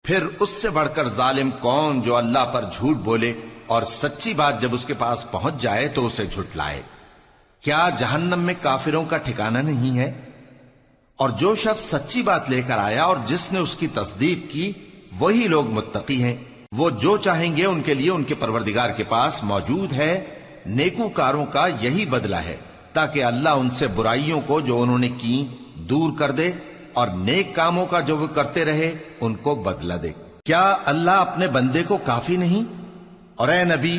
پھر اس سے بڑھ کر ظالم کون جو اللہ پر جھوٹ بولے اور سچی بات جب اس کے پاس پہنچ جائے تو اسے جھٹلائے؟ کیا جہنم میں کافروں کا ٹھکانہ نہیں ہے؟ اور جو شخص سچی بات لے کر آیا اور جس نے اس کی تصدیق کی وہی لوگ متقی ہیں، وہ جو چاہیں گے ان کے لیے ان کے پروردگار کے پاس موجود ہے۔ نیکوکاروں کا یہی بدلہ ہے، تاکہ اللہ ان سے برائیوں کو جو انہوں نے کی دور کر دے اور نیک کاموں کا جو وہ کرتے رہے ان کو بدلہ دے۔ کیا اللہ اپنے بندے کو کافی نہیں؟ اور اے نبی،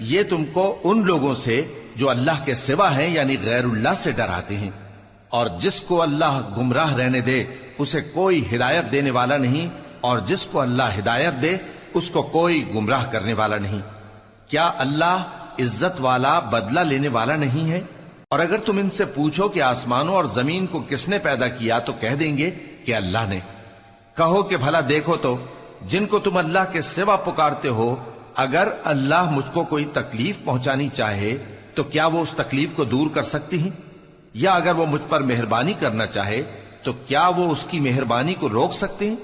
یہ تم کو ان لوگوں سے جو اللہ کے سوا ہیں یعنی غیر اللہ سے ڈراتے ہیں، اور جس کو اللہ گمراہ رہنے دے اسے کوئی ہدایت دینے والا نہیں، اور جس کو اللہ ہدایت دے اس کو کوئی گمراہ کرنے والا نہیں۔ کیا اللہ عزت والا بدلہ لینے والا نہیں ہے؟ اور اگر تم ان سے پوچھو کہ آسمانوں اور زمین کو کس نے پیدا کیا تو کہہ دیں گے کہ اللہ نے۔ کہو کہ بھلا دیکھو تو جن کو تم اللہ کے سوا پکارتے ہو، اگر اللہ مجھ کو کوئی تکلیف پہنچانی چاہے تو کیا وہ اس تکلیف کو دور کر سکتی ہیں؟ یا اگر وہ مجھ پر مہربانی کرنا چاہے تو کیا وہ اس کی مہربانی کو روک سکتے ہیں؟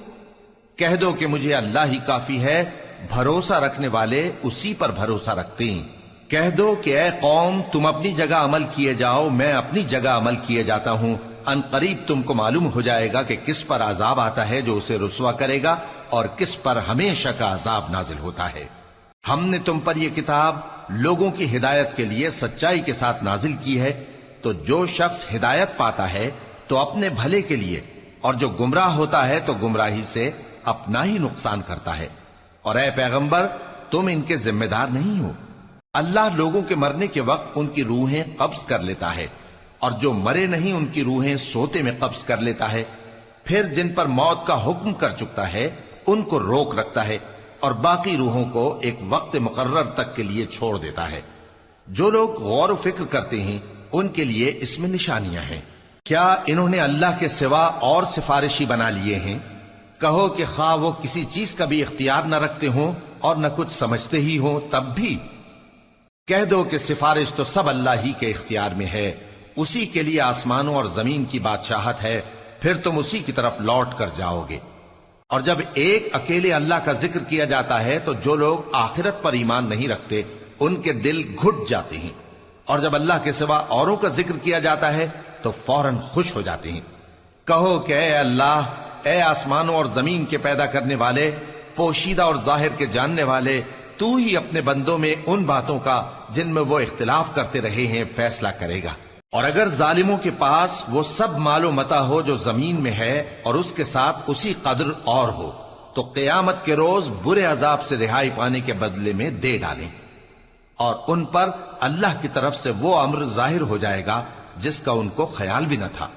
کہہ دو کہ مجھے اللہ ہی کافی ہے، بھروسہ رکھنے والے اسی پر بھروسہ رکھتے ہیں۔ کہہ دو کہ اے قوم تم اپنی جگہ عمل کیے جاؤ، میں اپنی جگہ عمل کیے جاتا ہوں، ان قریب تم کو معلوم ہو جائے گا کہ کس پر عذاب آتا ہے جو اسے رسوا کرے گا اور کس پر ہمیشہ کا عذاب نازل ہوتا ہے۔ ہم نے تم پر یہ کتاب لوگوں کی ہدایت کے لیے سچائی کے ساتھ نازل کی ہے، تو جو شخص ہدایت پاتا ہے تو اپنے بھلے کے لیے، اور جو گمراہ ہوتا ہے تو گمراہی سے اپنا ہی نقصان کرتا ہے۔ اور اے پیغمبر تم ان کے ذمہ دار نہیں ہو۔ اللہ لوگوں کے مرنے کے وقت ان کی روحیں قبض کر لیتا ہے، اور جو مرے نہیں ان کی روحیں سوتے میں قبض کر لیتا ہے، پھر جن پر موت کا حکم کر چکتا ہے ان کو روک رکھتا ہے، اور باقی روحوں کو ایک وقت مقرر تک کے لیے چھوڑ دیتا ہے۔ جو لوگ غور و فکر کرتے ہیں ان کے لیے اس میں نشانیاں ہیں۔ کیا انہوں نے اللہ کے سوا اور سفارشی بنا لیے ہیں؟ کہو کہ خواہ وہ کسی چیز کا بھی اختیار نہ رکھتے ہوں اور نہ کچھ سمجھتے ہی ہوں تب بھی کہہ دو کہ سفارش تو سب اللہ ہی کے اختیار میں ہے، اسی کے لیے آسمانوں اور زمین کی بادشاہت ہے، پھر تم اسی کی طرف لوٹ کر جاؤ گے۔ اور جب ایک اکیلے اللہ کا ذکر کیا جاتا ہے تو جو لوگ آخرت پر ایمان نہیں رکھتے ان کے دل گھٹ جاتے ہیں، اور جب اللہ کے سوا اوروں کا ذکر کیا جاتا ہے تو فوراً خوش ہو جاتے ہیں۔ کہو کہ اے اللہ، اے آسمانوں اور زمین کے پیدا کرنے والے، پوشیدہ اور ظاہر کے جاننے والے، تو ہی اپنے بندوں میں ان باتوں کا جن میں وہ اختلاف کرتے رہے ہیں فیصلہ کرے گا۔ اور اگر ظالموں کے پاس وہ سب مال و متاع ہو جو زمین میں ہے اور اس کے ساتھ اسی قدر اور ہو تو قیامت کے روز برے عذاب سے رہائی پانے کے بدلے میں دے ڈالیں، اور ان پر اللہ کی طرف سے وہ امر ظاہر ہو جائے گا جس کا ان کو خیال بھی نہ تھا،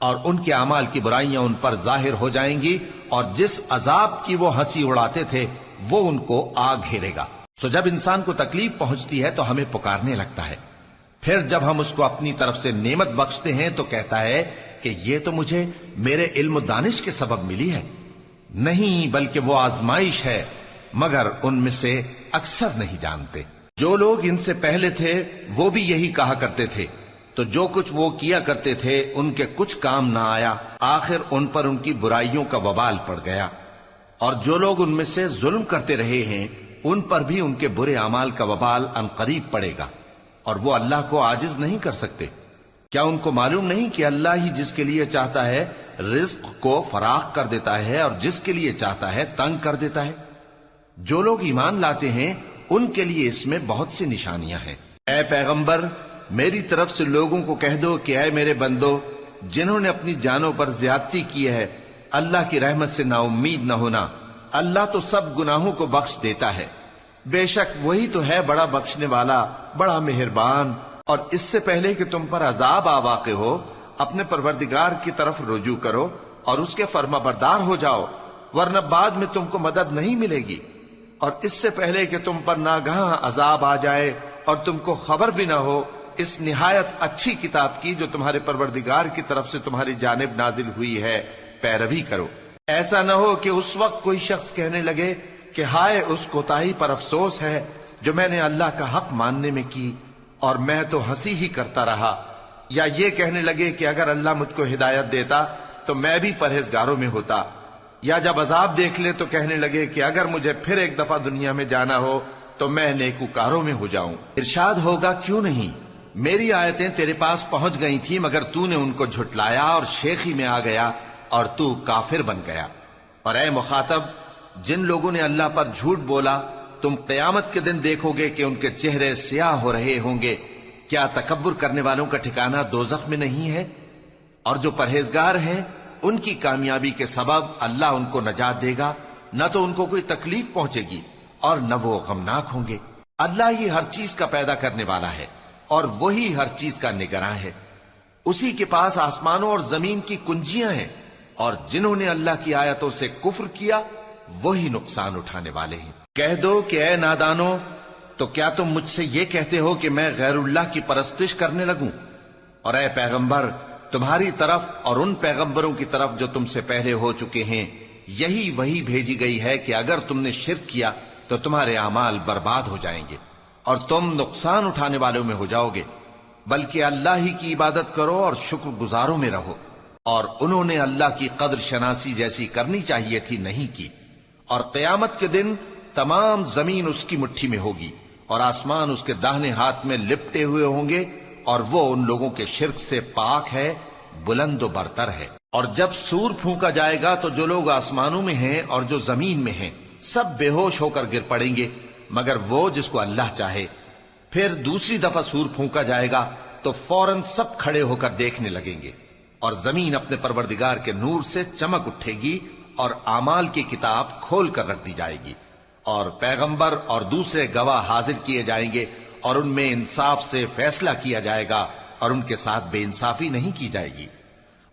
اور ان کے اعمال کی برائیاں ان پر ظاہر ہو جائیں گی، اور جس عذاب کی وہ ہنسی اڑاتے تھے وہ ان کو آ گھیرے گا۔ سو جب انسان کو تکلیف پہنچتی ہے تو ہمیں پکارنے لگتا ہے، پھر جب ہم اس کو اپنی طرف سے نعمت بخشتے ہیں تو کہتا ہے کہ یہ تو مجھے میرے علم و دانش کے سبب ملی ہے۔ نہیں، بلکہ وہ آزمائش ہے، مگر ان میں سے اکثر نہیں جانتے۔ جو لوگ ان سے پہلے تھے وہ بھی یہی کہا کرتے تھے، تو جو کچھ وہ کیا کرتے تھے ان کے کچھ کام نہ آیا، آخر ان پر ان کی برائیوں کا وبال پڑ گیا۔ اور جو لوگ ان میں سے ظلم کرتے رہے ہیں ان پر بھی ان کے برے اعمال کا وبال عنقریب پڑے گا، اور وہ اللہ کو عاجز نہیں کر سکتے۔ کیا ان کو معلوم نہیں کہ اللہ ہی جس کے لیے چاہتا ہے رزق کو فراخ کر دیتا ہے اور جس کے لیے چاہتا ہے تنگ کر دیتا ہے؟ جو لوگ ایمان لاتے ہیں ان کے لیے اس میں بہت سی نشانیاں ہیں۔ اے پیغمبر، میری طرف سے لوگوں کو کہہ دو کہ اے میرے بندو، جنہوں نے اپنی جانوں پر زیادتی کی ہے، اللہ کی رحمت سے نا امید نہ ہونا۔ اللہ تو سب گناہوں کو بخش دیتا ہے، بے شک وہی تو ہے بڑا بخشنے والا، بڑا مہربان۔ اور اس سے پہلے کہ تم پر عذاب آ واقع ہو، اپنے پروردگار کی طرف رجوع کرو اور اس کے فرما بردار ہو جاؤ، ورنہ بعد میں تم کو مدد نہیں ملے گی۔ اور اس سے پہلے کہ تم پر ناگہاں عذاب آ جائے اور تم کو خبر بھی نہ ہو، اس نہایت اچھی کتاب کی جو تمہارے پروردگار کی طرف سے تمہاری جانب نازل ہوئی ہے پیروی کرو۔ ایسا نہ ہو کہ اس وقت کوئی شخص کہنے لگے کہ ہائے اس کوتاہی پر افسوس ہے جو میں نے اللہ کا حق ماننے میں کی، اور میں تو ہنسی ہی کرتا رہا، یا یہ کہنے لگے کہ اگر اللہ مجھ کو ہدایت دیتا تو میں بھی پرہیزگاروں میں ہوتا، یا جب عذاب دیکھ لے تو کہنے لگے کہ اگر مجھے پھر ایک دفعہ دنیا میں جانا ہو تو میں نیکوکاروں میں ہو جاؤں۔ ارشاد ہوگا کیوں نہیں، میری آیتیں تیرے پاس پہنچ گئی تھی مگر تو نے ان کو جھٹلایا اور شیخی میں آ گیا اور تو کافر بن گیا۔ اور اے مخاطب، جن لوگوں نے اللہ پر جھوٹ بولا تم قیامت کے دن دیکھو گے کہ ان کے چہرے سیاہ ہو رہے ہوں گے۔ کیا تکبر کرنے والوں کا ٹھکانہ دوزخ میں نہیں ہے؟ اور جو پرہیزگار ہیں ان کی کامیابی کے سبب اللہ ان کو نجات دے گا، نہ تو ان کو کوئی تکلیف پہنچے گی اور نہ وہ غمناک ہوں گے۔ اللہ ہی ہر چیز کا پیدا کرنے والا ہے اور وہی ہر چیز کا نگراں ہے۔ اسی کے پاس آسمانوں اور زمین کی کنجیاں ہیں، اور جنہوں نے اللہ کی آیتوں سے کفر کیا وہی نقصان اٹھانے والے ہیں۔ کہہ دو کہ اے نادانو، تو کیا تم مجھ سے یہ کہتے ہو کہ میں غیر اللہ کی پرستش کرنے لگوں؟ اور اے پیغمبر، تمہاری طرف اور ان پیغمبروں کی طرف جو تم سے پہلے ہو چکے ہیں یہی وہی بھیجی گئی ہے کہ اگر تم نے شرک کیا تو تمہارے اعمال برباد ہو جائیں گے اور تم نقصان اٹھانے والوں میں ہو جاؤ گے، بلکہ اللہ ہی کی عبادت کرو اور شکر گزاروں میں رہو۔ اور انہوں نے اللہ کی قدر شناسی جیسی کرنی چاہیے تھی نہیں کی۔ اور قیامت کے دن تمام زمین اس کی مٹھی میں ہوگی اور آسمان اس کے داہنے ہاتھ میں لپٹے ہوئے ہوں گے، اور وہ ان لوگوں کے شرک سے پاک ہے، بلند و برتر ہے۔ اور جب سور پھونکا جائے گا تو جو لوگ آسمانوں میں ہیں اور جو زمین میں ہیں سب بے ہوش ہو کر گر پڑیں گے مگر وہ جس کو اللہ چاہے۔ پھر دوسری دفعہ سور پھونکا جائے گا تو فوراً سب کھڑے ہو کر دیکھنے لگیں گے، اور زمین اپنے پروردگار کے نور سے چمک اٹھے گی اور اعمال کی کتاب کھول کر رکھ دی جائے گی، اور پیغمبر اور دوسرے گواہ حاضر کیے جائیں گے، اور ان میں انصاف سے فیصلہ کیا جائے گا اور ان کے ساتھ بے انصافی نہیں کی جائے گی۔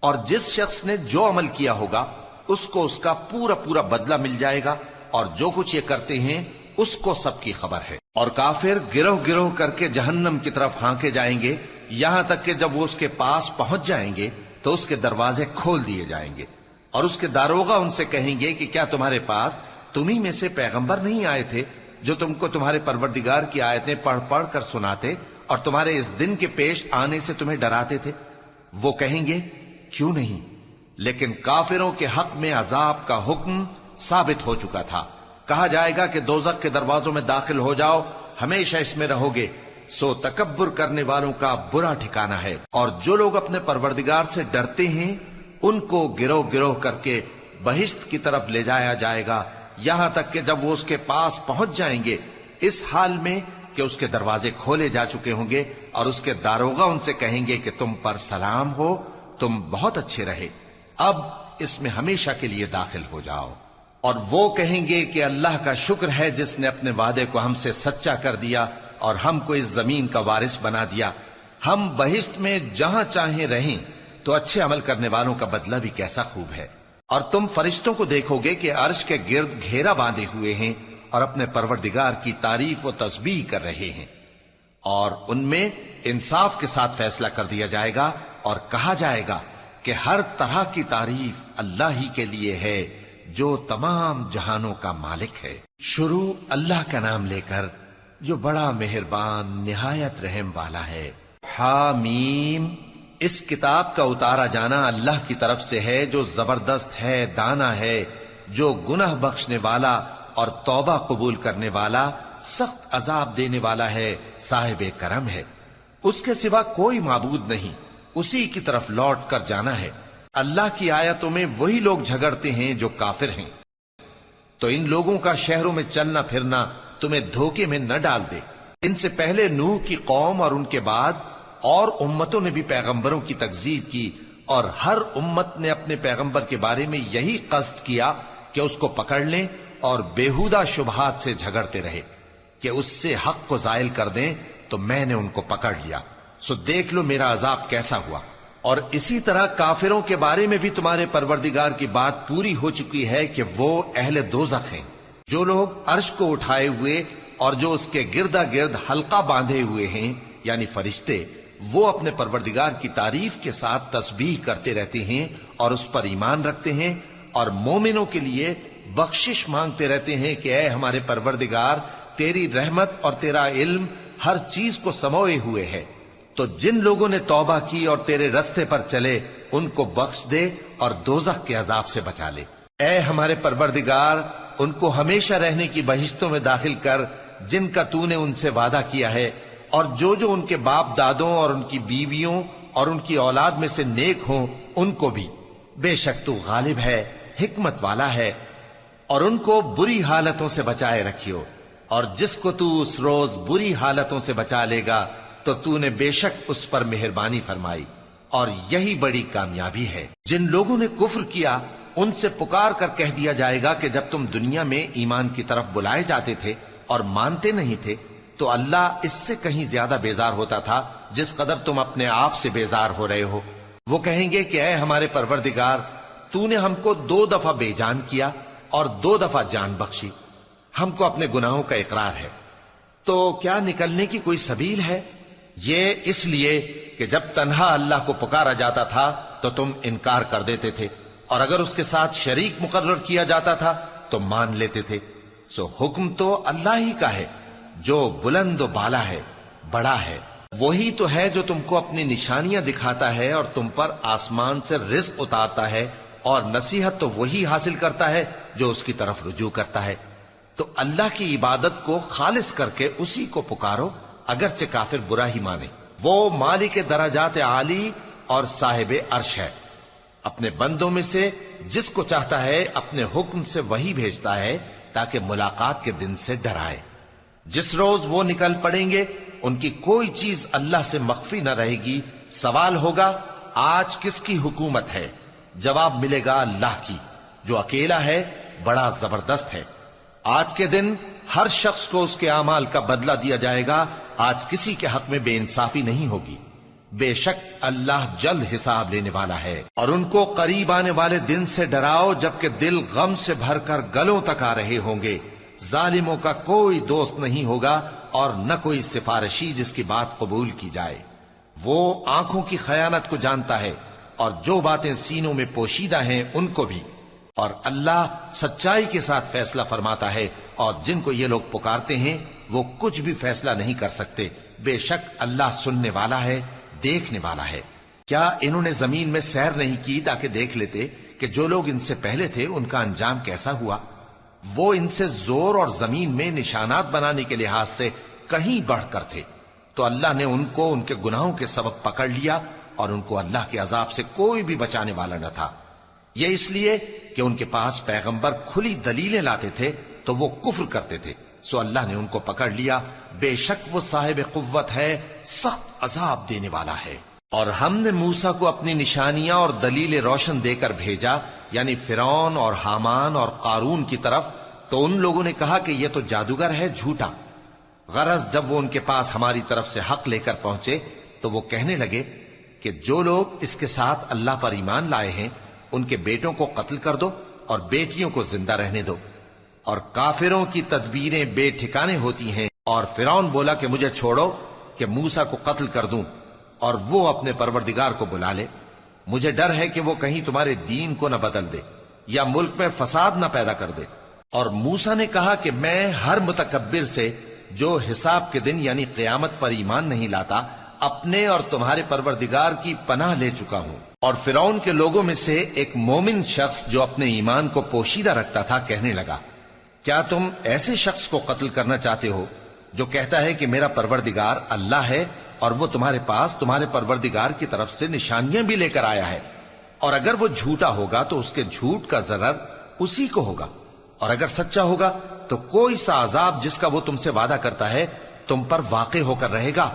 اور جس شخص نے جو عمل کیا ہوگا اس کو اس کا پورا پورا بدلہ مل جائے گا، اور جو کچھ یہ کرتے ہیں اس کو سب کی خبر ہے۔ اور کافر گروہ گروہ کر کے جہنم کی طرف ہانکے جائیں گے، یہاں تک کہ جب وہ اس کے پاس پہنچ جائیں گے تو اس کے دروازے کھول دیے جائیں گے، اور اس کے داروغہ ان سے کہیں گے کہ کیا تمہارے پاس تمہیں میں سے پیغمبر نہیں آئے تھے جو تم کو تمہارے پروردگار کی آیتیں پڑھ پڑھ کر سناتے اور تمہارے اس دن کے پیش آنے سے تمہیں ڈراتے تھے؟ وہ کہیں گے کیوں نہیں، لیکن کافروں کے حق میں عذاب کا حکم ثابت ہو چکا تھا۔ کہا جائے گا کہ دوزخ کے دروازوں میں داخل ہو جاؤ، ہمیشہ اس میں رہو گے، سو تکبر کرنے والوں کا برا ٹھکانہ ہے۔ اور جو لوگ اپنے پروردگار سے ڈرتے ہیں ان کو گروہ گروہ کر کے بہشت کی طرف لے جایا جائے گا، یہاں تک کہ جب وہ اس کے پاس پہنچ جائیں گے اس حال میں کہ اس کے دروازے کھولے جا چکے ہوں گے، اور اس کے داروغہ ان سے کہیں گے کہ تم پر سلام ہو، تم بہت اچھے رہے، اب اس میں ہمیشہ کے لیے داخل ہو جاؤ۔ اور وہ کہیں گے کہ اللہ کا شکر ہے جس نے اپنے وعدے کو ہم سے سچا کر دیا اور ہم کو اس زمین کا وارث بنا دیا، ہم بہشت میں جہاں چاہیں رہیں، تو اچھے عمل کرنے والوں کا بدلہ بھی کیسا خوب ہے۔ اور تم فرشتوں کو دیکھو گے کہ عرش کے گرد گھیرا باندھے ہوئے ہیں اور اپنے پروردگار کی تعریف و تسبیح کر رہے ہیں، اور ان میں انصاف کے ساتھ فیصلہ کر دیا جائے گا، اور کہا جائے گا کہ ہر طرح کی تعریف اللہ ہی کے لیے ہے جو تمام جہانوں کا مالک ہے۔ شروع اللہ کا نام لے کر جو بڑا مہربان نہایت رحم والا ہے۔ حامیم، اس کتاب کا اتارا جانا اللہ کی طرف سے ہے جو زبردست ہے، دانا ہے، جو گناہ بخشنے والا اور توبہ قبول کرنے والا، سخت عذاب دینے والا ہے، صاحب کرم ہے۔ اس کے سوا کوئی معبود نہیں، اسی کی طرف لوٹ کر جانا ہے۔ اللہ کی آیتوں میں وہی لوگ جھگڑتے ہیں جو کافر ہیں، تو ان لوگوں کا شہروں میں چلنا پھرنا تمہیں دھوکے میں نہ ڈال دے۔ ان سے پہلے نوح کی قوم اور ان کے بعد اور امتوں نے بھی پیغمبروں کی تکذیب کی، اور ہر امت نے اپنے پیغمبر کے بارے میں یہی قصد کیا کہ اس کو پکڑ لیں، اور بیہودہ شبہات سے جھگڑتے رہے کہ اس سے حق کو زائل کر دیں، تو میں نے ان کو پکڑ لیا، سو دیکھ لو میرا عذاب کیسا ہوا۔ اور اسی طرح کافروں کے بارے میں بھی تمہارے پروردگار کی بات پوری ہو چکی ہے کہ وہ اہل دوزخ ہیں۔ جو لوگ عرش کو اٹھائے ہوئے اور جو اس کے گردا گرد حلقہ باندھے ہوئے ہیں یعنی فرشتے، وہ اپنے پروردگار کی تعریف کے ساتھ تسبیح کرتے رہتے ہیں اور اس پر ایمان رکھتے ہیں، اور مومنوں کے لیے بخشش مانگتے رہتے ہیں کہ اے ہمارے پروردگار، تیری رحمت اور تیرا علم ہر چیز کو سموئے ہوئے ہے، تو جن لوگوں نے توبہ کی اور تیرے رستے پر چلے ان کو بخش دے اور دوزخ کے عذاب سے بچا لے۔ اے ہمارے پروردگار، ان کو ہمیشہ رہنے کی بہشتوں میں داخل کر جن کا تو نے ان سے وعدہ کیا ہے، اور جو جو ان کے باپ دادوں اور ان کی بیویوں اور ان کی اولاد میں سے نیک ہوں ان کو بھی۔ بے شک تو غالب ہے، حکمت والا ہے۔ اور ان کو بری حالتوں سے بچائے رکھیو، اور جس کو تو اس روز بری حالتوں سے بچا لے گا تو نے بے شک اس پر مہربانی فرمائی، اور یہی بڑی کامیابی ہے۔ جن لوگوں نے کفر کیا ان سے پکار کر کہہ دیا جائے گا کہ جب تم دنیا میں ایمان کی طرف بلائے جاتے تھے اور مانتے نہیں تھے تو اللہ اس سے کہیں زیادہ بیزار ہوتا تھا جس قدر تم اپنے آپ سے بیزار ہو رہے ہو۔ وہ کہیں گے کہ اے ہمارے پروردگار، تو نے ہم کو 2 دفعہ بے جان کیا اور 2 دفعہ جان بخشی، ہم کو اپنے گناہوں کا اقرار ہے، تو کیا نکلنے کی کوئی سبیل ہے؟ یہ اس لیے کہ جب تنہا اللہ کو پکارا جاتا تھا تو تم انکار کر دیتے تھے، اور اگر اس کے ساتھ شریک مقرر کیا جاتا تھا تو مان لیتے تھے۔ سو حکم تو اللہ ہی کا ہے جو بلند و بالا ہے، بڑا ہے۔ وہی تو ہے جو تم کو اپنی نشانیاں دکھاتا ہے اور تم پر آسمان سے رزق اتارتا ہے، اور نصیحت تو وہی حاصل کرتا ہے جو اس کی طرف رجوع کرتا ہے۔ تو اللہ کی عبادت کو خالص کر کے اسی کو پکارو، اگرچہ کافر برا ہی مانے۔ وہ مالک درجات عالی اور صاحب عرش ہے، اپنے بندوں میں سے جس کو چاہتا ہے اپنے حکم سے وہی بھیجتا ہے تاکہ ملاقات کے دن سے ڈرائے۔ جس روز وہ نکل پڑیں گے ان کی کوئی چیز اللہ سے مخفی نہ رہے گی۔ سوال ہوگا آج کس کی حکومت ہے؟ جواب ملے گا اللہ کی، جو اکیلا ہے، بڑا زبردست ہے۔ آج کے دن ہر شخص کو اس کے اعمال کا بدلہ دیا جائے گا۔ آج کسی کے حق میں بے انصافی نہیں ہوگی۔ بے شک اللہ جلد حساب لینے والا ہے۔ اور ان کو قریب آنے والے دن سے ڈراؤ جبکہ دل غم سے بھر کر گلوں تک آ رہے ہوں گے۔ ظالموں کا کوئی دوست نہیں ہوگا اور نہ کوئی سفارشی جس کی بات قبول کی جائے۔ وہ آنکھوں کی خیانت کو جانتا ہے اور جو باتیں سینوں میں پوشیدہ ہیں ان کو بھی۔ اور اللہ سچائی کے ساتھ فیصلہ فرماتا ہے، اور جن کو یہ لوگ پکارتے ہیں وہ کچھ بھی فیصلہ نہیں کر سکتے۔ بے شک اللہ سننے والا ہے، دیکھنے والا ہے۔ کیا انہوں نے زمین میں سیر نہیں کی تاکہ دیکھ لیتے کہ جو لوگ ان سے پہلے تھے ان کا انجام کیسا ہوا؟ وہ ان سے زور اور زمین میں نشانات بنانے کے لحاظ سے کہیں بڑھ کر تھے، تو اللہ نے ان کو ان کے گناہوں کے سبب پکڑ لیا، اور ان کو اللہ کے عذاب سے کوئی بھی بچانے والا نہ تھا۔ یہ اس لیے کہ ان کے پاس پیغمبر کھلی دلیلیں لاتے تھے تو وہ کفر کرتے تھے، سو اللہ نے ان کو پکڑ لیا۔ بے شک وہ صاحب قوت ہے، سخت عذاب دینے والا ہے۔ اور ہم نے موسیٰ کو اپنی نشانیاں اور دلیل روشن دے کر بھیجا، یعنی فرعون اور حامان اور قارون کی طرف، تو ان لوگوں نے کہا کہ یہ تو جادوگر ہے، جھوٹا۔ غرض جب وہ ان کے پاس ہماری طرف سے حق لے کر پہنچے تو وہ کہنے لگے کہ جو لوگ اس کے ساتھ اللہ پر ایمان لائے ہیں ان کے بیٹوں کو قتل کر دو اور بیٹیوں کو زندہ رہنے دو۔ اور کافروں کی تدبیریں بے ٹھکانے ہوتی ہیں۔ اور فرعون بولا کہ مجھے چھوڑو کہ موسیٰ کو قتل کر دوں اور وہ اپنے پروردگار کو بلا لے۔ مجھے ڈر ہے کہ وہ کہیں تمہارے دین کو نہ بدل دے یا ملک میں فساد نہ پیدا کر دے۔ اور موسیٰ نے کہا کہ میں ہر متکبر سے جو حساب کے دن یعنی قیامت پر ایمان نہیں لاتا اپنے اور تمہارے پروردگار کی پناہ لے چکا ہوں۔ اور فرعون کے لوگوں میں سے ایک مومن شخص جو اپنے ایمان کو پوشیدہ رکھتا تھا کہنے لگا، کیا تم ایسے شخص کو قتل کرنا چاہتے ہو جو کہتا ہے کہ میرا پروردگار اللہ ہے اور وہ تمہارے پاس تمہارے پروردگار کی طرف سے نشانیاں بھی لے کر آیا ہے؟ اور اگر وہ جھوٹا ہوگا تو اس کے جھوٹ کا ضرر اسی کو ہوگا، اور اگر سچا ہوگا تو کوئی سا عذاب جس کا وہ تم سے وعدہ کرتا ہے تم پر واقع ہو کر رہے گا۔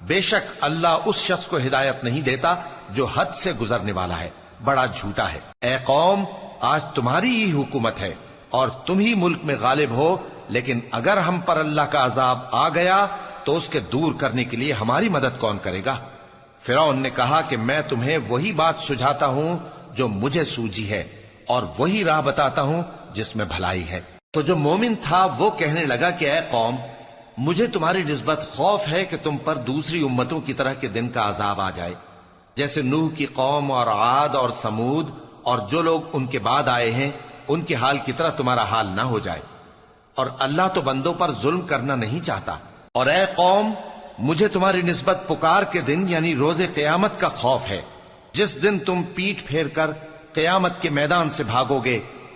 بے شک اللہ اس شخص کو ہدایت نہیں دیتا جو حد سے گزرنے والا ہے، بڑا جھوٹا ہے۔ اے قوم، آج تمہاری ہی حکومت ہے اور تم ہی ملک میں غالب ہو، لیکن اگر ہم پر اللہ کا عذاب آ گیا تو اس کے دور کرنے کے لیے ہماری مدد کون کرے گا؟ فرعون نے کہا کہ میں تمہیں وہی بات سجھاتا ہوں جو مجھے سوجی ہے اور وہی راہ بتاتا ہوں جس میں بھلائی ہے۔ تو جو مومن تھا وہ کہنے لگا کہ اے قوم، مجھے تمہاری نسبت خوف ہے کہ تم پر دوسری امتوں کی طرح کے دن کا عذاب آ جائے، جیسے نوح کی قوم اور عاد اور سمود اور جو لوگ ان کے بعد آئے ہیں ان کے حال کی طرح تمہارا حال نہ ہو جائے۔ اور اللہ تو بندوں پر ظلم کرنا نہیں چاہتا۔ اور اے قوم، مجھے تمہاری نسبت پکار کے دن یعنی روز قیامت کا خوف ہے، جس دن تم پیٹھ پھیر کر قیامت کے میدان سے بھاگو گے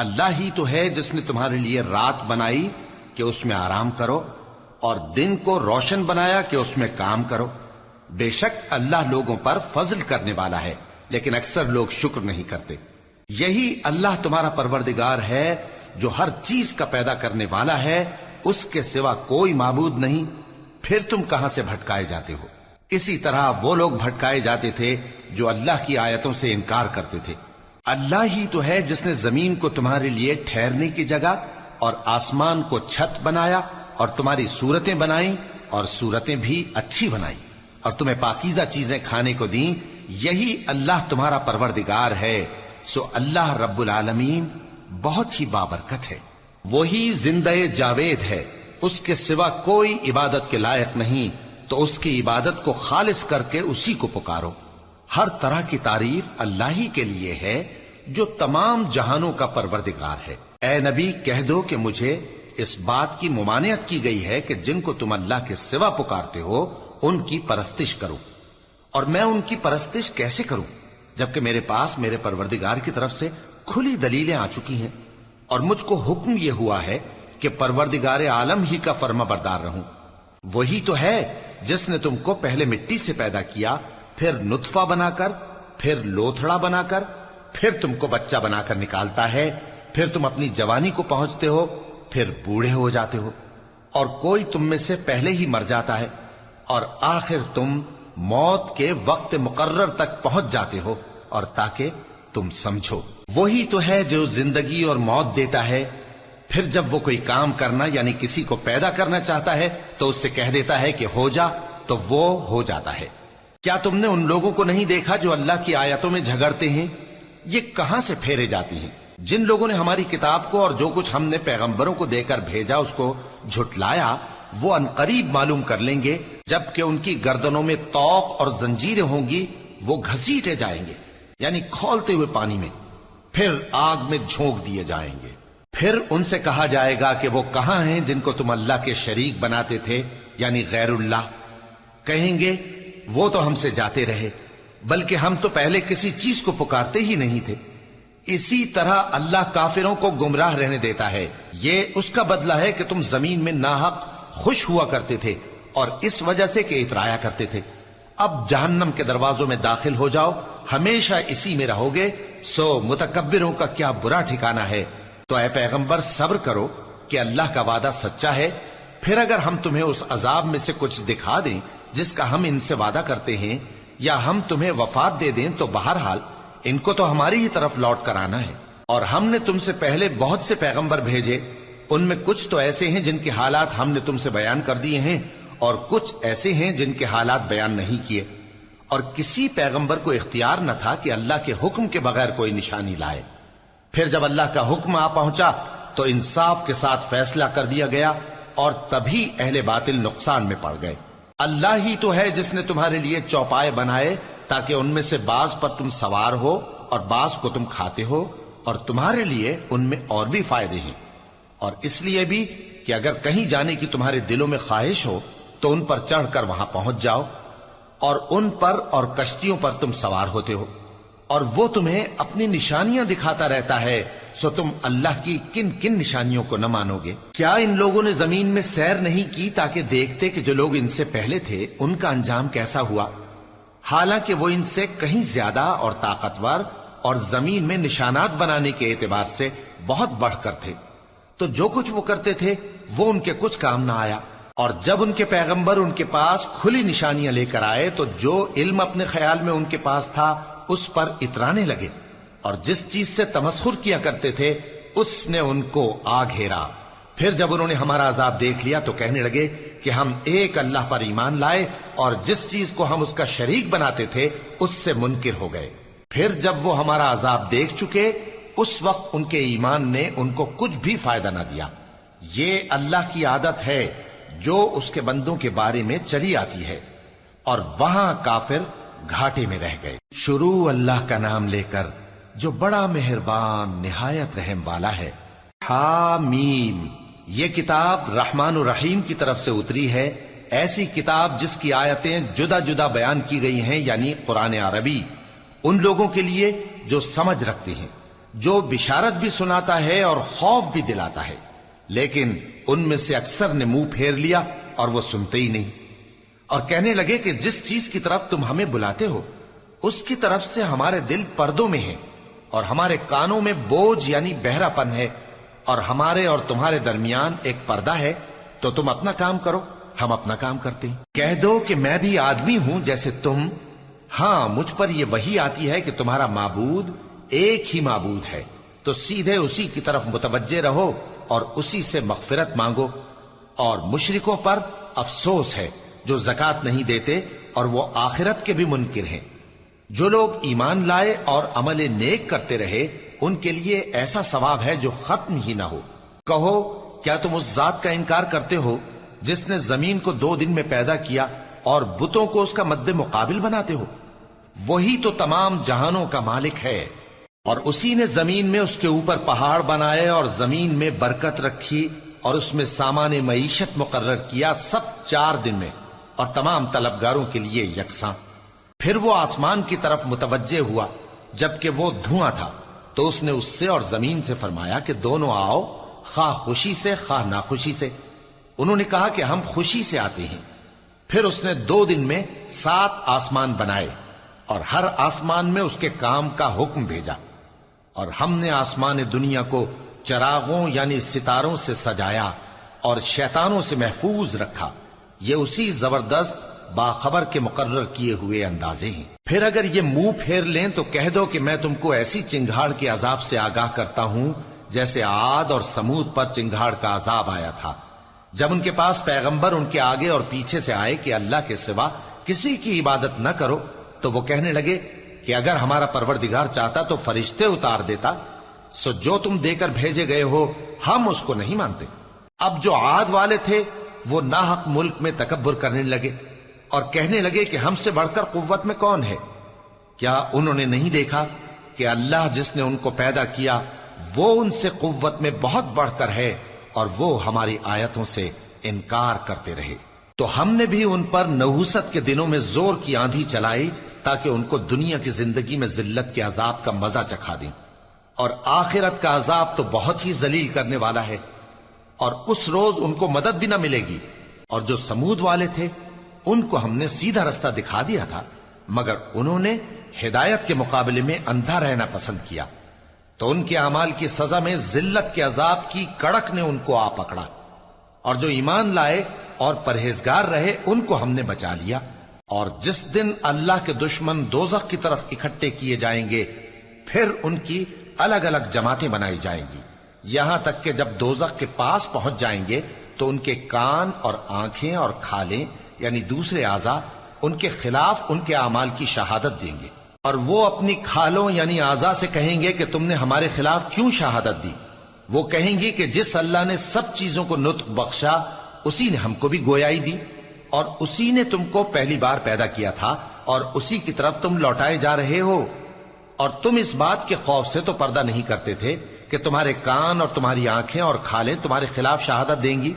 اللہ ہی تو ہے جس نے تمہارے لیے رات بنائی کہ اس میں آرام کرو اور دن کو روشن بنایا کہ اس میں کام کرو. بے شک اللہ لوگوں پر فضل کرنے والا ہے لیکن اکثر لوگ شکر نہیں کرتے. یہی اللہ تمہارا پروردگار ہے جو ہر چیز کا پیدا کرنے والا ہے، اس کے سوا کوئی معبود نہیں. پھر تم کہاں سے بھٹکائے جاتے ہو؟ اسی طرح وہ لوگ بھٹکائے جاتے تھے جو اللہ کی آیتوں سے انکار کرتے تھے. اللہ ہی تو ہے جس نے زمین کو تمہارے لیے ٹھہرنے کی جگہ اور آسمان کو چھت بنایا اور تمہاری صورتیں بنائیں اور صورتیں بھی اچھی بنائیں اور تمہیں پاکیزہ چیزیں کھانے کو دیں. یہی اللہ تمہارا پروردگار ہے. سو اللہ رب العالمین بہت ہی بابرکت ہے. وہی زندہ جاوید ہے، اس کے سوا کوئی عبادت کے لائق نہیں، تو اس کی عبادت کو خالص کر کے اسی کو پکارو. ہر طرح کی تعریف اللہ ہی کے لیے ہے جو تمام جہانوں کا پروردگار ہے. اے نبی کہہ دو کہ مجھے اس بات کی ممانعت کی گئی ہے کہ جن کو تم اللہ کے سوا پکارتے ہو ان کی پرستش کرو، اور میں ان کی پرستش کیسے کروں جبکہ میرے پاس میرے پروردگار کی طرف سے کھلی دلیلیں آ چکی ہیں اور مجھ کو حکم یہ ہوا ہے کہ پروردگار عالم ہی کا فرما بردار رہوں. وہی تو ہے جس نے تم کو پہلے مٹی سے پیدا کیا، پھر نطفہ بنا کر، پھر لوتھڑا بنا کر، پھر تم کو بچہ بنا کر نکالتا ہے، پھر تم اپنی جوانی کو پہنچتے ہو، پھر بوڑھے ہو جاتے ہو، اور کوئی تم میں سے پہلے ہی مر جاتا ہے، اور آخر تم موت کے وقت مقرر تک پہنچ جاتے ہو. اور تاکہ تم سمجھو وہی تو ہے جو زندگی اور موت دیتا ہے. پھر جب وہ کوئی کام کرنا یعنی کسی کو پیدا کرنا چاہتا ہے تو اس سے کہہ دیتا ہے کہ ہو جا، تو وہ ہو جاتا ہے. کیا تم نے ان لوگوں کو نہیں دیکھا جو اللہ کی آیتوں میں جھگڑتے ہیں؟ یہ کہاں سے پھیرے جاتی ہیں؟ جن لوگوں نے ہماری کتاب کو اور جو کچھ ہم نے پیغمبروں کو دے کر بھیجا اس کو جھٹلایا، وہ انقریب معلوم کر لیں گے جبکہ ان کی گردنوں میں طوق اور زنجیریں ہوں گی، وہ گھسیٹے جائیں گے یعنی کھولتے ہوئے پانی میں، پھر آگ میں جھونک دیے جائیں گے. پھر ان سے کہا جائے گا کہ وہ کہاں ہیں جن کو تم اللہ کے شریک بناتے تھے یعنی غیر اللہ؟ کہیں گے وہ تو ہم سے جاتے رہے، بلکہ ہم تو پہلے کسی چیز کو پکارتے ہی نہیں تھے. اسی طرح اللہ کافروں کو گمراہ رہنے دیتا ہے. یہ اس کا بدلہ ہے کہ تم زمین میں ناحق خوش ہوا کرتے تھے اور اس وجہ سے کہ اترایا کرتے تھے. اب جہنم کے دروازوں میں داخل ہو جاؤ، ہمیشہ اسی میں رہو گے. سو متکبروں کا کیا برا ٹھکانہ ہے. تو اے پیغمبر صبر کرو کہ اللہ کا وعدہ سچا ہے. پھر اگر ہم تمہیں اس عذاب میں سے کچھ دکھا دیں جس کا ہم ان سے وعدہ کرتے ہیں، یا ہم تمہیں وفات دے دیں، تو بہرحال ان کو تو ہماری ہی طرف لوٹ کر آنا ہے. اور ہم نے تم سے پہلے بہت سے پیغمبر بھیجے، ان میں کچھ تو ایسے ہیں جن کے حالات ہم نے تم سے بیان کر دیے ہیں، اور کچھ ایسے ہیں جن کے حالات بیان نہیں کیے. اور کسی پیغمبر کو اختیار نہ تھا کہ اللہ کے حکم کے بغیر کوئی نشانی لائے. پھر جب اللہ کا حکم آ پہنچا تو انصاف کے ساتھ فیصلہ کر دیا گیا، اور تبھی اہل باطل نقصان میں پڑ گئے. اللہ ہی تو ہے جس نے تمہارے لیے چوپائے بنائے تاکہ ان میں سے بعض پر تم سوار ہو اور بعض کو تم کھاتے ہو، اور تمہارے لیے ان میں اور بھی فائدے ہیں. اور اس لیے بھی کہ اگر کہیں جانے کی تمہارے دلوں میں خواہش ہو تو ان پر چڑھ کر وہاں پہنچ جاؤ، اور ان پر اور کشتیوں پر تم سوار ہوتے ہو، اور وہ تمہیں اپنی نشانیاں دکھاتا رہتا ہے. سو تم اللہ کی کن کن نشانیوں کو نہ مانو گے؟ کیا ان لوگوں نے زمین میں سیر نہیں کی تاکہ دیکھتے کہ جو لوگ ان سے پہلے تھے ان کا انجام کیسا ہوا؟ حالانکہ وہ ان سے کہیں زیادہ اور طاقتور اور زمین میں نشانات بنانے کے اعتبار سے بہت بڑھ کر تھے. تو جو کچھ وہ کرتے تھے وہ ان کے کچھ کام نہ آیا. اور جب ان کے پیغمبر ان کے پاس کھلی نشانیاں لے کر آئے تو جو علم اپنے خیال میں ان کے پاس تھا اس پر اترانے لگے، اور جس چیز سے تمسخر کیا کرتے تھے اس نے ان کو آ گھیرا. پھر جب انہوں نے ہمارا عذاب دیکھ لیا تو کہنے لگے کہ ہم ایک اللہ پر ایمان لائے، اور جس چیز کو ہم اس کا شریک بناتے تھے اس سے منکر ہو گئے. پھر جب وہ ہمارا عذاب دیکھ چکے اس وقت ان کے ایمان نے ان کو کچھ بھی فائدہ نہ دیا. یہ اللہ کی عادت ہے جو اس کے بندوں کے بارے میں چلی آتی ہے، اور وہاں کافر گھاٹے میں رہ گئے. شروع اللہ کا نام لے کر جو بڑا مہربان نہایت رحم والا ہے. حامیم، یہ کتاب رحمان الرحیم کی طرف سے اتری ہے، ایسی کتاب جس کی آیتیں جدا جدا بیان کی گئی ہیں، یعنی قرآن عربی، ان لوگوں کے لیے جو سمجھ رکھتے ہیں. جو بشارت بھی سناتا ہے اور خوف بھی دلاتا ہے، لیکن ان میں سے اکثر نے منہ پھیر لیا اور وہ سنتے ہی نہیں، اور کہنے لگے کہ جس چیز کی طرف تم ہمیں بلاتے ہو اس کی طرف سے ہمارے دل پردوں میں ہیں، اور ہمارے کانوں میں بوجھ یعنی بہرا پن ہے، اور ہمارے اور تمہارے درمیان ایک پردہ ہے، تو تم اپنا کام کرو، ہم اپنا کام کرتے ہیں۔ کہہ دو کہ میں بھی آدمی ہوں جیسے تم، ہاں مجھ پر یہ وحی آتی ہے کہ تمہارا معبود ایک ہی معبود ہے، تو سیدھے اسی کی طرف متوجہ رہو اور اسی سے مغفرت مانگو۔ اور مشرکوں پر افسوس ہے جو زکوٰۃ نہیں دیتے اور وہ آخرت کے بھی منکر ہیں۔ جو لوگ ایمان لائے اور عمل نیک کرتے رہے ان کے لیے ایسا ثواب ہے جو ختم ہی نہ ہو۔ کہو کیا تم اس ذات کا انکار کرتے ہو جس نے زمین کو 2 دن میں پیدا کیا اور بتوں کو اس کا مد مقابل بناتے ہو؟ وہی تو تمام جہانوں کا مالک ہے، اور اسی نے زمین میں اس کے اوپر پہاڑ بنائے اور زمین میں برکت رکھی اور اس میں سامان معیشت مقرر کیا، سب 4 دن میں، اور تمام طلبگاروں کے لیے یکساں۔ پھر وہ آسمان کی طرف متوجہ ہوا جبکہ وہ دھواں تھا، تو اس نے اس سے اور زمین سے فرمایا کہ دونوں آؤ، خواہ خوشی سے خواہ ناخوشی سے۔ انہوں نے کہا کہ ہم خوشی سے آتے ہیں۔ پھر اس نے 2 دن میں 7 آسمان بنائے اور ہر آسمان میں اس کے کام کا حکم بھیجا، اور ہم نے آسمان دنیا کو چراغوں یعنی ستاروں سے سجایا اور شیطانوں سے محفوظ رکھا۔ یہ اسی زبردست باخبر کے مقرر کیے ہوئے اندازے ہیں۔ پھر اگر یہ منہ پھیر لیں تو کہہ دو کہ میں تم کو ایسی چنگھاڑ کے عذاب سے آگاہ کرتا ہوں جیسے عاد اور سمود پر چنگھاڑ کا عذاب آیا تھا، جب ان کے پاس پیغمبر ان کے آگے اور پیچھے سے آئے کہ اللہ کے سوا کسی کی عبادت نہ کرو، تو وہ کہنے لگے کہ اگر ہمارا پروردگار چاہتا تو فرشتے اتار دیتا، سو جو تم دے کر بھیجے گئے ہو ہم اس کو نہیں مانتے۔ اب جو عاد والے تھے وہ ناحق ملک میں تکبر کرنے لگے اور کہنے لگے کہ ہم سے بڑھ کر قوت میں کون ہے؟ کیا انہوں نے نہیں دیکھا کہ اللہ جس نے ان کو پیدا کیا وہ ان سے قوت میں بہت بڑھ کر ہے، اور وہ ہماری آیتوں سے انکار کرتے رہے۔ تو ہم نے بھی ان پر نحوست کے دنوں میں زور کی آندھی چلائی تاکہ ان کو دنیا کی زندگی میں ذلت کے عذاب کا مزہ چکھا دیں، اور آخرت کا عذاب تو بہت ہی ذلیل کرنے والا ہے، اور اس روز ان کو مدد بھی نہ ملے گی۔ اور جو سمود والے تھے ان کو ہم نے سیدھا رستہ دکھا دیا تھا، مگر انہوں نے ہدایت کے مقابلے میں اندھا رہنا پسند کیا، تو ان کے اعمال کی سزا میں ذلت کے عذاب کی کڑک نے ان کو آ پکڑا۔ اور جو ایمان لائے اور پرہیزگار رہے ان کو ہم نے بچا لیا۔ اور جس دن اللہ کے دشمن دوزخ کی طرف اکٹھے کیے جائیں گے پھر ان کی الگ الگ جماعتیں بنائی جائیں گی، یہاں تک کہ جب دوزخ کے پاس پہنچ جائیں گے تو ان کے کان اور آنکھیں اور کھالیں یعنی دوسرے اعضاء ان کے خلاف ان کے اعمال کی شہادت دیں گے، اور وہ اپنی کھالوں یعنی اعضاء سے کہیں گے کہ تم نے ہمارے خلاف کیوں شہادت دی؟ وہ کہیں گی کہ جس اللہ نے سب چیزوں کو نطق بخشا اسی نے ہم کو بھی گویائی دی، اور اسی نے تم کو پہلی بار پیدا کیا تھا اور اسی کی طرف تم لوٹائے جا رہے ہو۔ اور تم اس بات کے خوف سے تو پردہ نہیں کرتے تھے کہ تمہارے کان اور تمہاری آنکھیں اور کھالیں تمہارے خلاف شہادت دیں گی،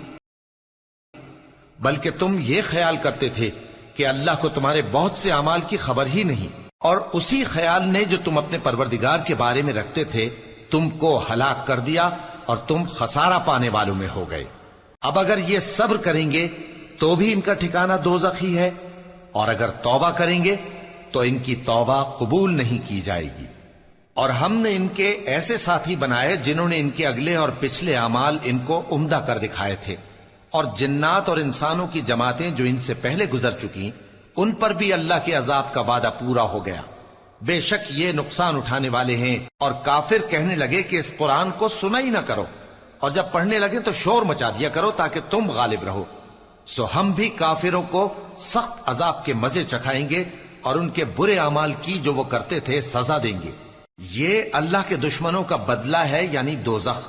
بلکہ تم یہ خیال کرتے تھے کہ اللہ کو تمہارے بہت سے اعمال کی خبر ہی نہیں، اور اسی خیال نے جو تم اپنے پروردگار کے بارے میں رکھتے تھے تم کو ہلاک کر دیا اور تم خسارہ پانے والوں میں ہو گئے۔ اب اگر یہ صبر کریں گے تو بھی ان کا ٹھکانہ دوزخ ہی ہے، اور اگر توبہ کریں گے تو ان کی توبہ قبول نہیں کی جائے گی۔ اور ہم نے ان کے ایسے ساتھی بنائے جنہوں نے ان کے اگلے اور پچھلے اعمال ان کو عمدہ کر دکھائے تھے، اور جنات اور انسانوں کی جماعتیں جو ان سے پہلے گزر چکی ان پر بھی اللہ کے عذاب کا وعدہ پورا ہو گیا۔ بے شک یہ نقصان اٹھانے والے ہیں۔ اور کافر کہنے لگے کہ اس قرآن کو سنا ہی نہ کرو، اور جب پڑھنے لگے تو شور مچا دیا کرو تاکہ تم غالب رہو۔ سو ہم بھی کافروں کو سخت عذاب کے مزے چکھائیں گے اور ان کے برے اعمال کی جو وہ کرتے تھے سزا دیں گے۔ یہ اللہ کے دشمنوں کا بدلہ ہے یعنی دوزخ،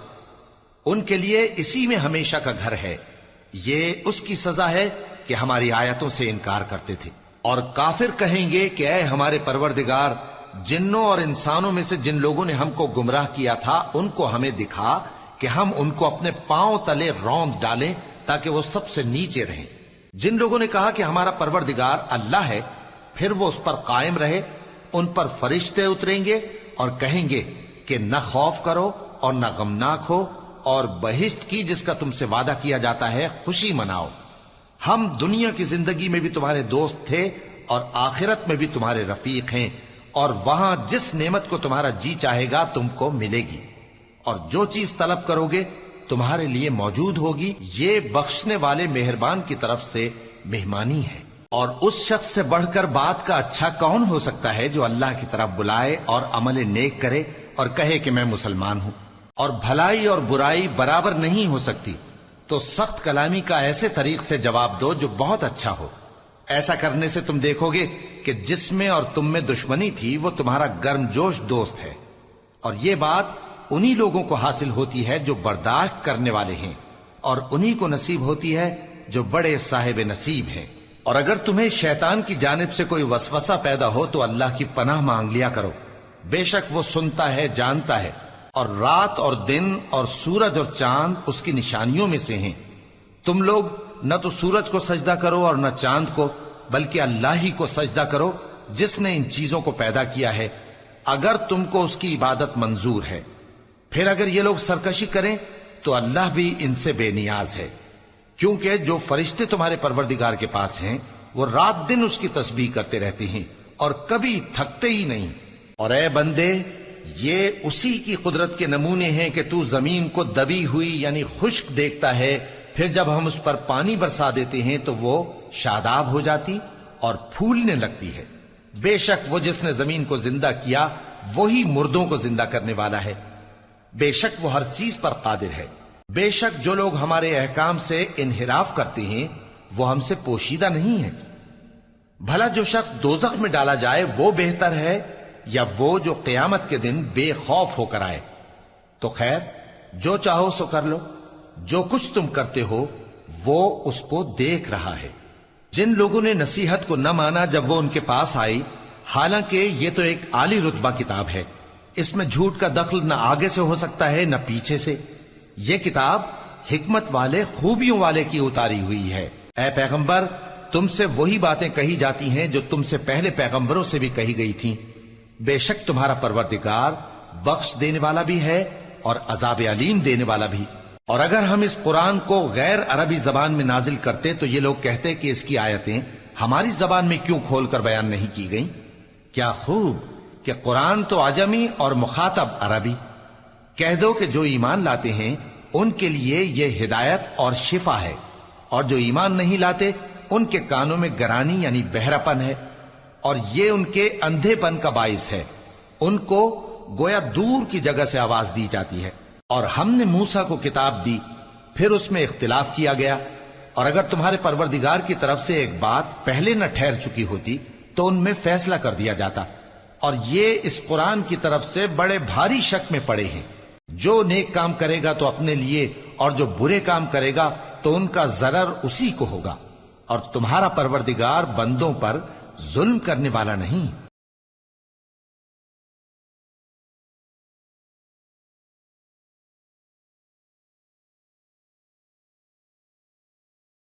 ان کے لیے اسی میں ہمیشہ کا گھر ہے۔ یہ اس کی سزا ہے کہ ہماری آیتوں سے انکار کرتے تھے۔ اور کافر کہیں گے کہ اے ہمارے پروردگار، جنوں اور انسانوں میں سے جن لوگوں نے ہم کو گمراہ کیا تھا ان کو ہمیں دکھا کہ ہم ان کو اپنے پاؤں تلے روند ڈالیں تاکہ وہ سب سے نیچے رہیں۔ جن لوگوں نے کہا کہ ہمارا پروردگار اللہ ہے، پھر وہ اس پر قائم رہے، ان پر فرشتے اتریں گے اور کہیں گے کہ نہ خوف کرو اور نہ غمناک ہو، اور بہشت کی جس کا تم سے وعدہ کیا جاتا ہے خوشی مناؤ۔ ہم دنیا کی زندگی میں بھی تمہارے دوست تھے اور آخرت میں بھی تمہارے رفیق ہیں، اور وہاں جس نعمت کو تمہارا جی چاہے گا تم کو ملے گی، اور جو چیز طلب کرو گے تمہارے لیے موجود ہوگی۔ یہ بخشنے والے مہربان کی طرف سے مہمانی ہے۔ اور اس شخص سے بڑھ کر بات کا اچھا کون ہو سکتا ہے جو اللہ کی طرف بلائے اور عمل نیک کرے اور کہے کہ میں مسلمان ہوں۔ اور بھلائی اور برائی برابر نہیں ہو سکتی، تو سخت کلامی کا ایسے طریق سے جواب دو جو بہت اچھا ہو۔ ایسا کرنے سے تم دیکھو گے کہ جس میں اور تم میں دشمنی تھی وہ تمہارا گرم جوش دوست ہے، اور یہ بات انہی لوگوں کو حاصل ہوتی ہے جو برداشت کرنے والے ہیں، اور انہی کو نصیب ہوتی ہے جو بڑے صاحب نصیب ہیں۔ اور اگر تمہیں شیطان کی جانب سے کوئی وسوسہ پیدا ہو تو اللہ کی پناہ مانگ لیا کرو، بے شک وہ سنتا ہے، جانتا ہے۔ اور رات اور دن اور سورج اور چاند اس کی نشانیوں میں سے ہیں۔ تم لوگ نہ تو سورج کو سجدہ کرو اور نہ چاند کو، بلکہ اللہ ہی کو سجدہ کرو جس نے ان چیزوں کو پیدا کیا ہے، اگر تم کو اس کی عبادت منظور ہے۔ پھر اگر یہ لوگ سرکشی کریں تو اللہ بھی ان سے بے نیاز ہے، کیونکہ جو فرشتے تمہارے پروردگار کے پاس ہیں وہ رات دن اس کی تسبیح کرتے رہتے ہیں اور کبھی تھکتے ہی نہیں۔ اور اے بندے، یہ اسی کی قدرت کے نمونے ہیں کہ تو زمین کو دبی ہوئی یعنی خشک دیکھتا ہے، پھر جب ہم اس پر پانی برسا دیتے ہیں تو وہ شاداب ہو جاتی اور پھولنے لگتی ہے۔ بے شک وہ جس نے زمین کو زندہ کیا وہی مردوں کو زندہ کرنے والا ہے، بے شک وہ ہر چیز پر قادر ہے۔ بے شک جو لوگ ہمارے احکام سے انحراف کرتے ہیں وہ ہم سے پوشیدہ نہیں ہیں۔ بھلا جو شخص دوزخ میں ڈالا جائے وہ بہتر ہے یا وہ جو قیامت کے دن بے خوف ہو کر آئے؟ تو خیر، جو چاہو سو کر لو، جو کچھ تم کرتے ہو وہ اس کو دیکھ رہا ہے۔ جن لوگوں نے نصیحت کو نہ مانا جب وہ ان کے پاس آئی، حالانکہ یہ تو ایک عالی رتبہ کتاب ہے، اس میں جھوٹ کا دخل نہ آگے سے ہو سکتا ہے نہ پیچھے سے۔ یہ کتاب حکمت والے، خوبیوں والے کی اتاری ہوئی ہے۔ اے پیغمبر، تم سے وہی باتیں کہی جاتی ہیں جو تم سے پہلے پیغمبروں سے بھی کہی گئی تھیں۔ بے شک تمہارا پروردگار بخش دینے والا بھی ہے اور عذاب علیم دینے والا بھی۔ اور اگر ہم اس قرآن کو غیر عربی زبان میں نازل کرتے تو یہ لوگ کہتے کہ اس کی آیتیں ہماری زبان میں کیوں کھول کر بیان نہیں کی گئیں؟ کیا خوب کہ قرآن تو عجمی اور مخاطب عربی۔ کہہ دو کہ جو ایمان لاتے ہیں ان کے لیے یہ ہدایت اور شفا ہے، اور جو ایمان نہیں لاتے ان کے کانوں میں گرانی یعنی بہراپن ہے، اور یہ ان کے اندھے پن کا باعث ہے۔ ان کو گویا دور کی جگہ سے آواز دی جاتی ہے۔ اور ہم نے موسیٰ کو کتاب دی، پھر اس میں اختلاف کیا گیا، اور اگر تمہارے پروردگار کی طرف سے ایک بات پہلے نہ ٹھہر چکی ہوتی تو ان میں فیصلہ کر دیا جاتا۔ اور یہ اس قرآن کی طرف سے بڑے بھاری شک میں پڑے ہیں۔ جو نیک کام کرے گا تو اپنے لیے، اور جو برے کام کرے گا تو ان کا ضرر اسی کو ہوگا، اور تمہارا پروردگار بندوں پر ظلم کرنے والا نہیں۔